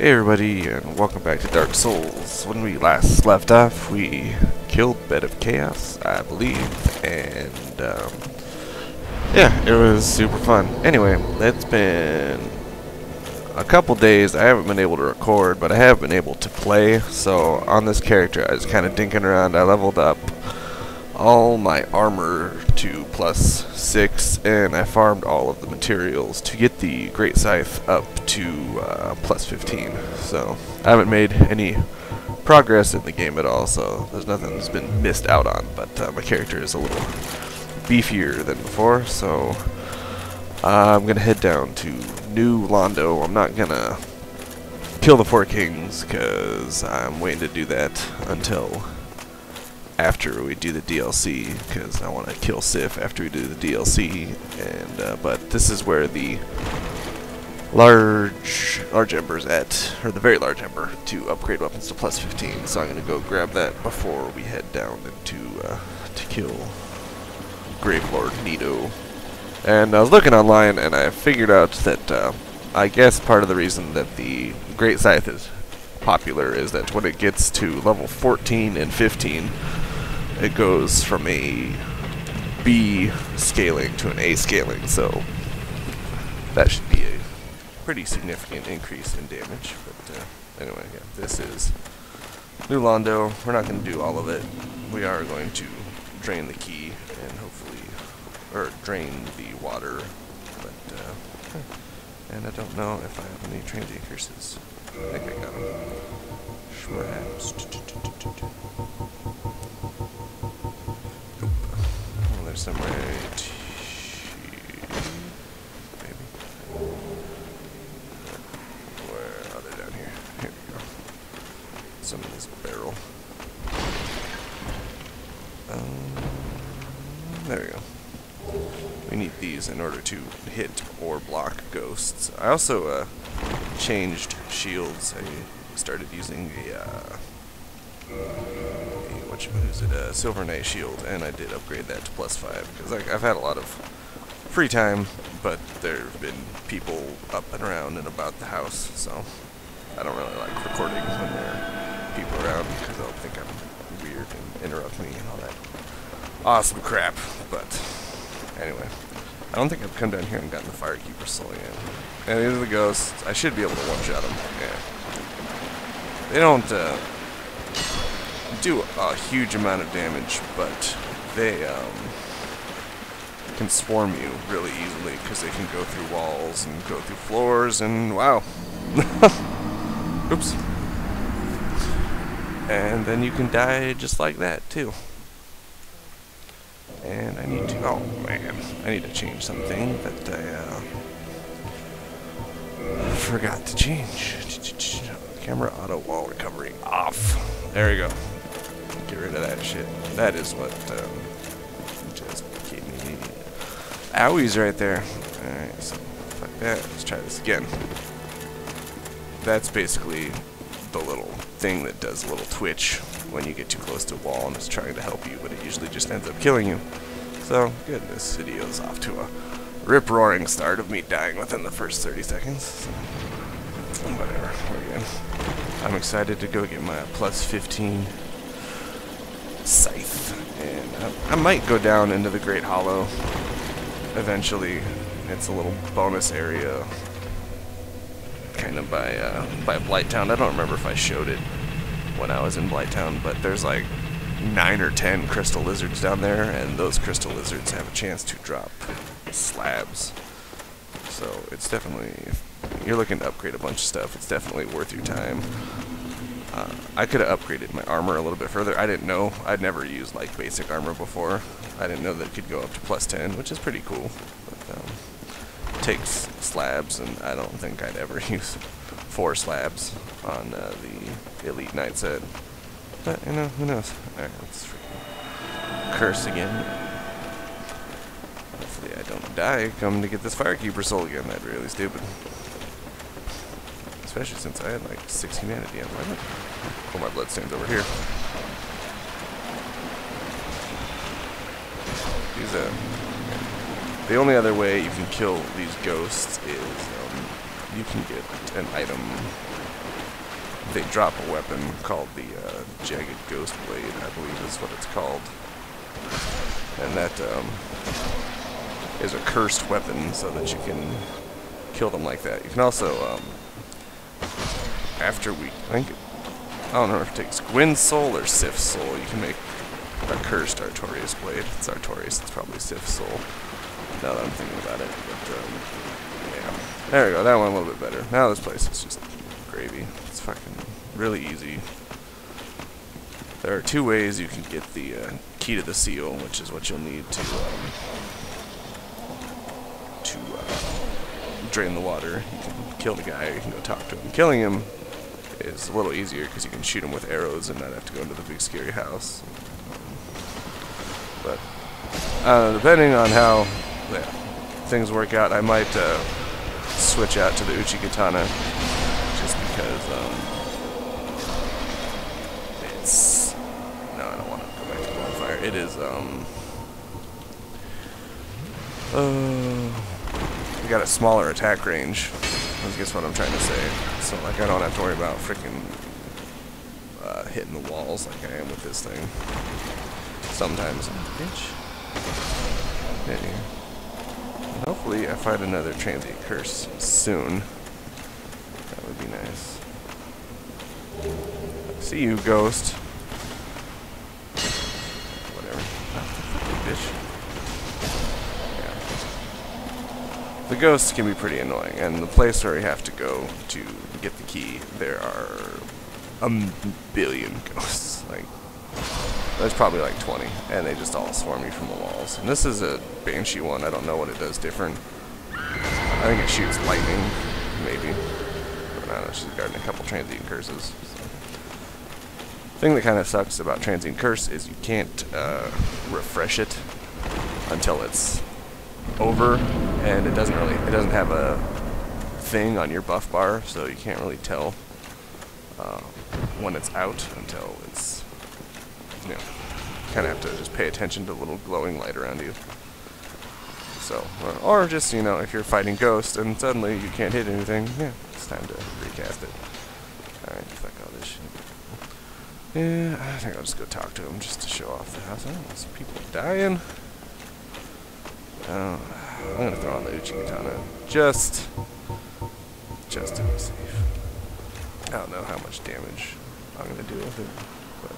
Hey everybody, and welcome back to Dark Souls. When we last left off, we killed Bed of Chaos, I believe, and yeah, it was super fun. Anyway, it's been a couple days. I haven't been able to record, but I have been able to play. So on this character, I was kind of dinking around. I leveled up all my armor to +6, and I farmed all of the materials to get the Great Scythe up to +15. So I haven't made any progress in the game at all, so there's nothing that's been missed out on, but my character is a little beefier than before, so I'm gonna head down to New Londo. I'm not gonna kill the Four Kings because I'm waiting to do that until after we do the DLC, because I want to kill Scythe after we do the DLC. And but this is where the large ember's at, or the very large ember, to upgrade weapons to +15. So I'm gonna go grab that before we head down into to kill Gravelord Nito. And I was looking online, and I figured out that I guess part of the reason that the Great Scythe is popular is that when it gets to level 14 and 15, it goes from a B scaling to an A scaling, so that should be a pretty significant increase in damage. But anyway, yeah, this is New Londo. We're not going to do all of it. We are going to drain the key and hopefully, or drain the water. But and I don't know if I have any transient curses. I think I got them. Perhaps. Somewhere right maybe. Where are they? Down here? Here we go. Some in this barrel. There we go. We need these in order to hit or block ghosts. I also changed shields. I started using a Silver Knight shield, and I did upgrade that to +5 because I've had a lot of free time, but there have been people up and around and about the house, so I don't really like recording when there are people around because they'll think I'm weird and interrupt me and all that awesome crap. But anyway, I don't think I've come down here and gotten the Firekeeper soul yet. And these are the ghosts. I should be able to one-shot them. Yeah. They don't do a huge amount of damage, but they can swarm you really easily because they can go through walls and go through floors, and wow. Oops. And then you can die just like that too. And I need to, oh man, I need to change something that I forgot to change. Camera auto wall recovery off. There we go. Get rid of that shit. That is what just gave me owies right there. Alright, so like that. Let's try this again. That's basically the little thing that does a little twitch when you get too close to a wall and it's trying to help you, but it usually just ends up killing you. So, good. This video is off to a rip-roaring start of me dying within the first 30 seconds. So, whatever. We're good. I'm excited to go get my +15 Scythe, and I might go down into the Great Hollow eventually. It's a little bonus area kind of by Blighttown. I don't remember if I showed it when I was in Blighttown, but there's like 9 or 10 crystal lizards down there, and those crystal lizards have a chance to drop slabs. So it's definitely, if you're looking to upgrade a bunch of stuff, it's definitely worth your time. I could have upgraded my armor a little bit further. I didn't know. I'd never used like basic armor before. I didn't know that it could go up to +10, which is pretty cool. But, it takes slabs, and I don't think I'd ever use 4 slabs on the Elite Knight set. But, you know, who knows? Alright, let's curse again. Hopefully I don't die coming to get this Firekeeper soul again. That'd be really stupid. Especially since I had like 6 humanity on my pull my bloodstains over here. These the only other way you can kill these ghosts is you can get an item. They drop a weapon called the Jagged Ghost Blade, I believe is what it's called. And that is a cursed weapon so that you can kill them like that. You can also, after we, I don't know if it takes Gwyn's soul or Sif's soul, you can make a cursed Artorias blade. It's Artorias, it's probably Sif's soul, now that I'm thinking about it. But, yeah. There we go, that one a little bit better. Now this place is just gravy. It's fucking really easy. There are two ways you can get the key to the seal, which is what you'll need to drain the water. You can kill the guy, or you can go talk to him. Killing him is a little easier because you can shoot him with arrows and not have to go into the big scary house. But depending on how things work out, I might switch out to the Uchigatana just because it's... No, I don't want to go back to bonfire. It is, we got a smaller attack range, I guess what I'm trying to say. So, like, I don't have to worry about freaking hitting the walls like I am with this thing. Sometimes. Bitch. Hey. Hopefully I find another transient curse soon. That would be nice. See you, ghost. Whatever. Bitch. Yeah. The ghosts can be pretty annoying, and the place where you have to go to get the key, there are a billion ghosts. Like, there's probably like 20, and they just all swarm you from the walls. And this is a Banshee one. I don't know what it does different. I think it shoots lightning, maybe. I don't know, she's guarding a couple transient curses. So. The thing that kind of sucks about transient curse is you can't refresh it until it's over, and it doesn't have a thing on your buff bar, so you can't really tell when it's out until it's, you know, kind of have to just pay attention to the little glowing light around you. So, or just, you know, if you're fighting ghosts and suddenly you can't hit anything, yeah, it's time to recast it. Alright, fuck all this shit. Yeah, I think I'll just go talk to him just to show off the house. Oh, there's people dying. I'm gonna throw on the Uchigatana just to be safe. I don't know how much damage I'm gonna do with it, but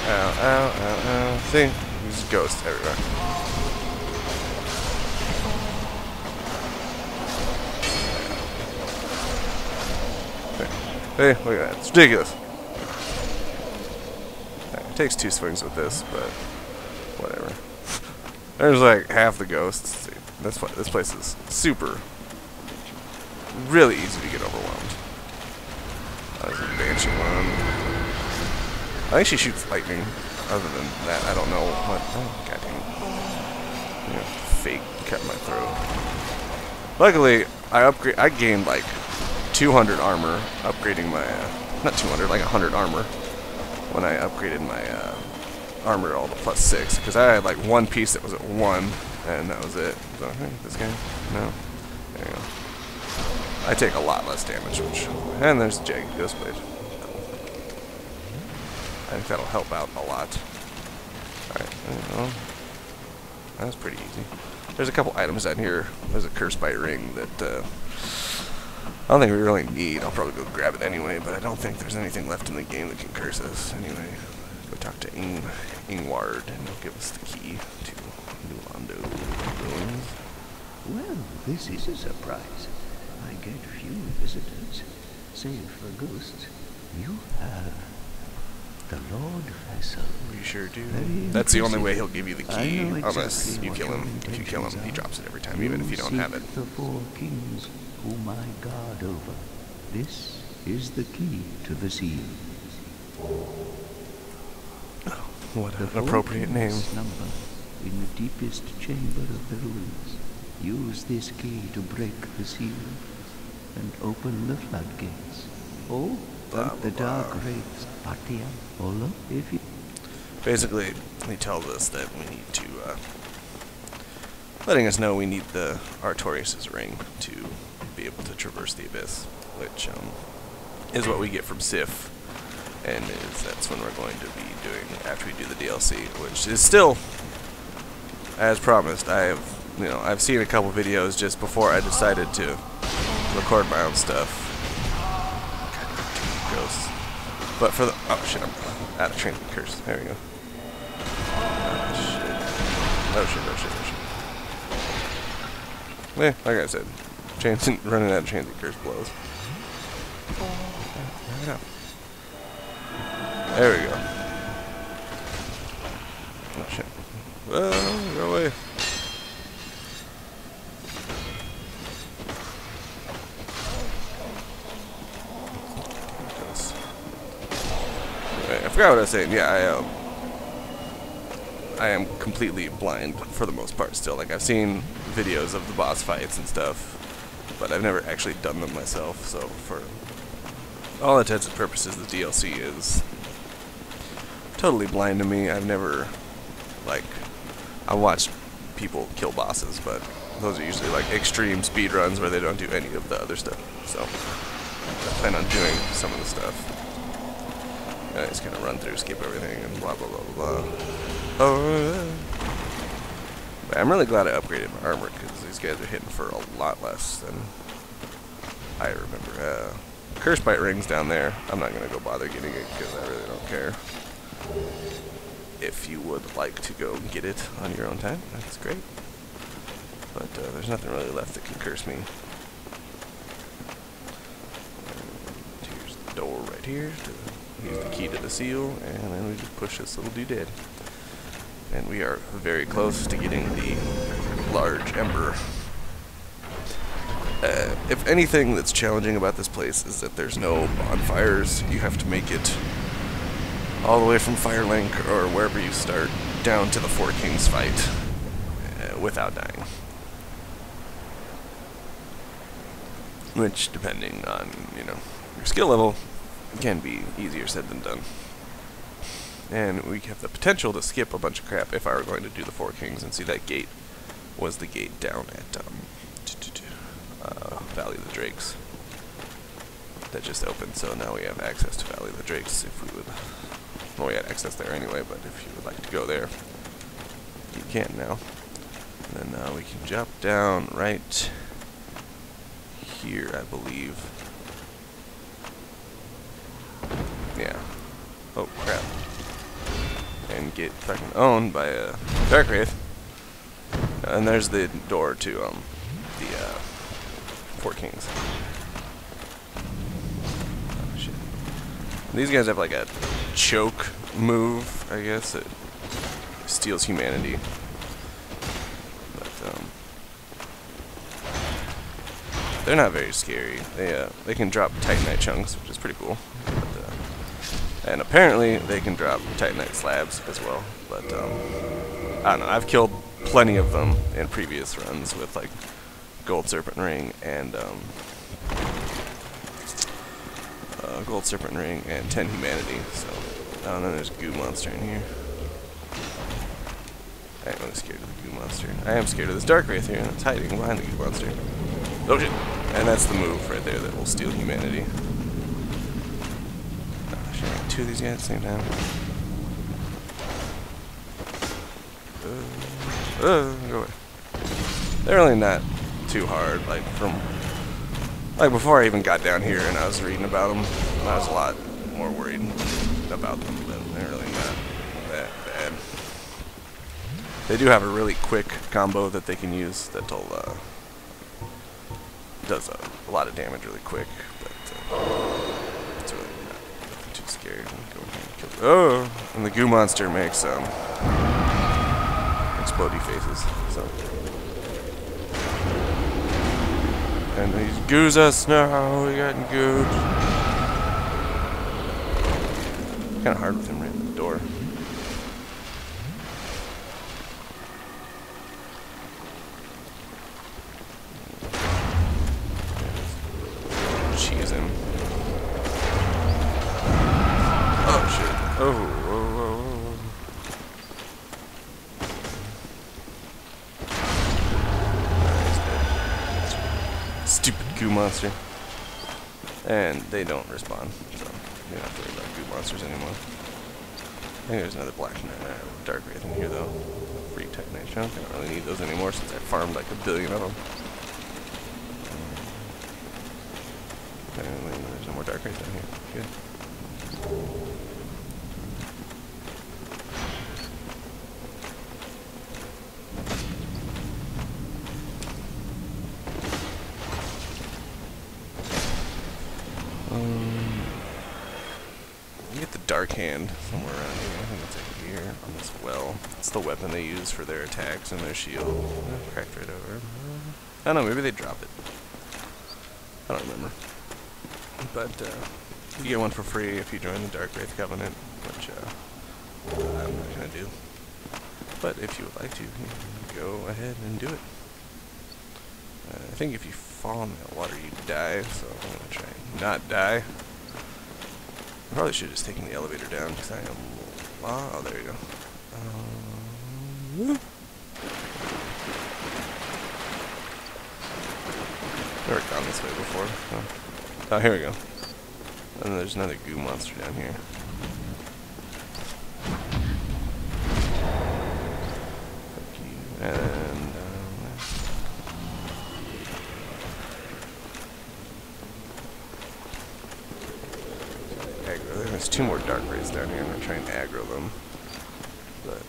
ow. See? There's ghosts everywhere. Hey, look at that. It's ridiculous. It takes 2 swings with this, but whatever. There's like half the ghosts. See, this place is super, really easy to get overwhelmed. There's a Banshee one. I think she shoots lightning. Other than that, I don't know what. Oh, goddamn. Yeah, fake cut my throat. Luckily, I gained like 200 armor upgrading my. Not 200, like 100 armor when I upgraded my armor all to +6. Because I had like one piece that was at 1, and that was it. So, hey, this guy? No. There you go. I take a lot less damage, and there's the Jagged Ghost Blade. Cool. I think that'll help out a lot. Alright, well, that was pretty easy. There's a couple items out here. There's a Curse Bite ring that I don't think we really need. I'll probably go grab it anyway, but I don't think there's anything left in the game that can curse us. Anyway, go talk to Ingward, and he'll give us the key to Nulando Ruins. Well, this is a surprise. I get few visitors, save for ghosts. You have the Lord Vessel. We sure do. That's the only way he'll give you the key, unless you kill him. If you kill him, he drops it every time, even if you don't have it. The 4 kings whom I guard over. This is the key to the seal. Oh, what an appropriate name. Slumber in the deepest chamber of the ruins. Use this key to break the seal and open the floodgates. Oh, the dark wraiths, Patia, Ola, if you... Basically, he tells us that we need to, letting us know we need the Artorias' ring to be able to traverse the abyss, which is what we get from Scythe, and that's when we're going to be doing after we do the DLC, which is still, as promised. I've seen a couple videos just before I decided to record my own stuff. Ghosts. But for the oh shit, I'm out of transit curse. There we go. Oh shit. Yeah, like I said, running out of transit curse blows. There we go. Oh shit. Well, go away. I forgot what I was saying. Yeah, I am completely blind for the most part still. Like, I've seen videos of the boss fights and stuff, but I've never actually done them myself. So for all intents and purposes, the DLC is totally blind to me. I've never, like, I watched people kill bosses, but those are usually like extreme speed runs where they don't do any of the other stuff. So I plan on doing some of the stuff. I just kind of run through, skip everything, and blah blah blah blah blah. Oh, but I'm really glad I upgraded my armor because these guys are hitting for a lot less than I remember. Curse bite rings down there. I'm not gonna go bother getting it because I really don't care. If you would like to go get it on your own time, that's great. But there's nothing really left that can curse me. And here's the door right here. Use the key to the seal, and then we just push this little doodad. And we are very close to getting the large ember. If anything that's challenging about this place is that there's no bonfires, you have to make it all the way from Firelink or wherever you start down to the Four Kings fight without dying. Which, depending on, your skill level, can be easier said than done. And we have the potential to skip a bunch of crap if I were going to do the Four Kings, and see that gate was the gate down at Valley of the Drakes. That just opened, so now we have access to Valley of the Drakes if we would. Well, we had access there anyway, but if you would like to go there, you can now. And then we can jump down right here, I believe. Yeah. Oh, crap. And get fucking owned by a Dark Wraith. And there's the door to the Four Kings. Oh, shit. These guys have like a choke move, I guess. It steals humanity. But they're not very scary. They can drop Titanite chunks, which is pretty cool. But, and apparently they can drop Titanite slabs as well. But I don't know. I've killed plenty of them in previous runs with like Gold Serpent Ring and Gold Serpent Ring and 10 humanity. So I don't know. There's a goo monster in here. I ain't really scared of the goo monster. I am scared of this Dark Wraith here, and it's hiding behind the goo monster. Oh shit! And that's the move right there that will steal humanity. Oh, should I get two of these guys at the same time? Go away. They're really not too hard. Like before I even got down here and I was reading about them, I was a lot more worried about them, but they're really not that bad. They do have a really quick combo that they can use that'll does a lot of damage really quick, but it's really not too scary. Go ahead and kill. Oh, and the goo monster makes explodey faces. So, and he goos us now. We got gooed. Kind of hard with him right at the door. Cheese him. Oh shit. Oh. Stupid goo monster. And they don't respawn, so you don't have to worry about goo monsters anymore. I think there's another black dark wraith in here though. Free Titanite chunk. I don't really need those anymore since I farmed like 1 billion of them. Apparently there's no more dark wraith down here. Good. You get the Dark Hand somewhere around here. I think it's like here on this well. It's the weapon they use for their attacks and their shield. Oh, cracked right over. I don't know, maybe they drop it. I don't remember. But you get one for free if you join the Dark Wraith Covenant, which I'm not going to do. But if you would like to, you can go ahead and do it. I think if you fall in that water, you die, so I'm going to try and not die. I probably should have just taken the elevator down, because I am... Oh, there you go. Never gone this way before. Oh, here we go. And then there's another goo monster down here. Fuck you. And... aggro. There's 2 more dark wraiths down here. I'm going to try and aggro them. But,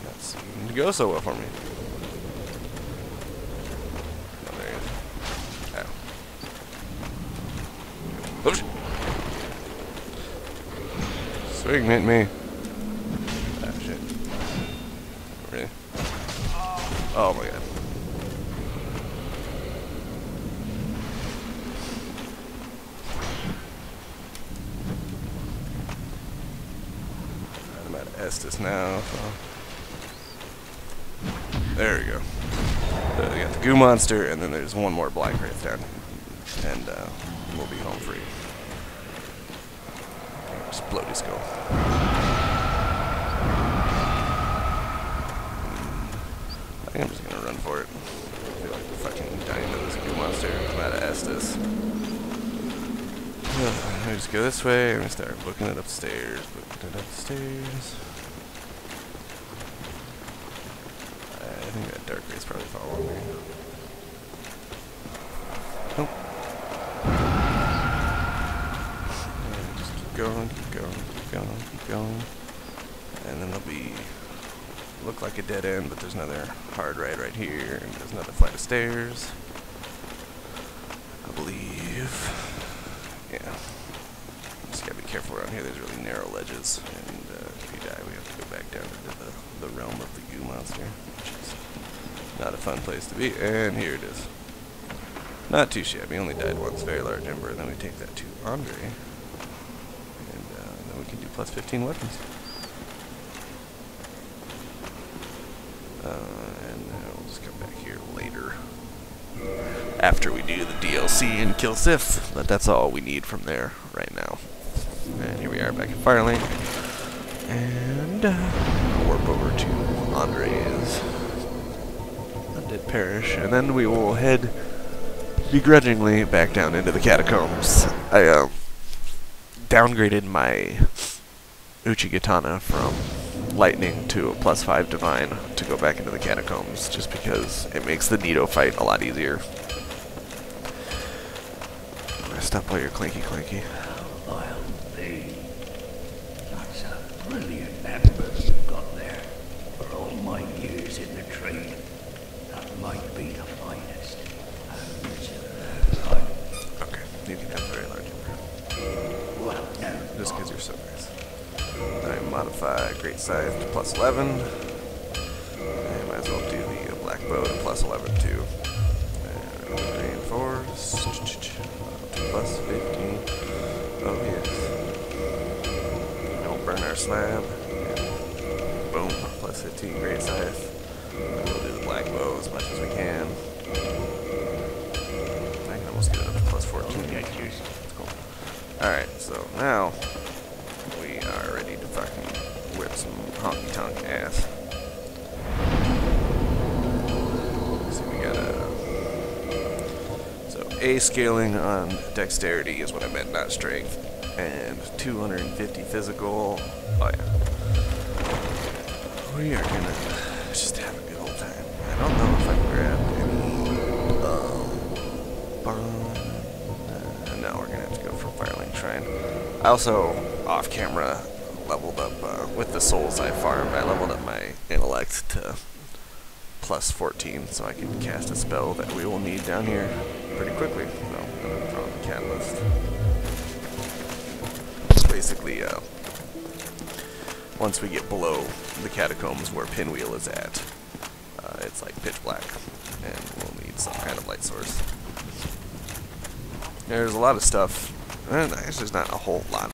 not seeming to go so well for me. Oh, there he is. Ow. Oops. Swing hit me. Ah, shit. Really? Oh my god. I'm at Estus now, so. There we go. So we got the goo monster, and then there's 1 more black wraith down. And we'll be home free. Explodey skull. I think I'm just gonna run for it. I feel like fucking dying to this goo monster. I'm out of Estus. I just go this way and we start booking it upstairs. I think that dark wraith's probably following me. Nope. Just keep going, keep going, keep going, keep going. And then there'll be... look like a dead end, but there's another hard right here, and there's another flight of stairs. I believe. Yeah. Just gotta be careful around here, there's really narrow ledges, and if you die we have to go back down into the realm of the goo monster, which is not a fun place to be, and here it is. Not too shabby, only died once, very large ember, and then we take that to Andre, and then we can do plus 15 weapons. And we'll just come back here later, after we do the DLC and kill Scythe, but that's all we need from there right now. And here we are back in Firelink, and warp over to Andre's Undead Parish, and then we will head begrudgingly back down into the catacombs. I downgraded my Uchigatana from lightning to a plus 5 divine to go back into the catacombs, just because it makes the Nido fight a lot easier. Stop while you're clanky clanky. I'll be. That's a brilliant ember you've got there. For all my years in the trade, that might be the finest. Okay, you can have a very large ember. Well, no. Just because you're so nice. I modify Great Scythe to plus 11. I might as well do the black bow to plus 11 too. And reinforce. Plus 15. Oh yes. Don't burn our slab. And boom. Plus 15 Great Scythe. And we'll do the black bow as much as we can. I can almost get it up to plus 14. That's cool. Alright, so now we are ready to fucking whip some honky tonk ass. So we got A scaling on dexterity is what I meant, not strength. And 250 physical. Oh yeah. We are gonna just have a good old time. I don't know if I grabbed any no, we're gonna have to go for Firelink Shrine. I also, off camera, leveled up with the souls I farmed. I leveled up my intellect to plus 14, so I can cast a spell that we will need down here pretty quickly. So I'm gonna throw in the catalyst. Basically, once we get below the catacombs where Pinwheel is at, it's like pitch black, and we'll need some kind of light source. There's a lot of stuff. There's not a whole lot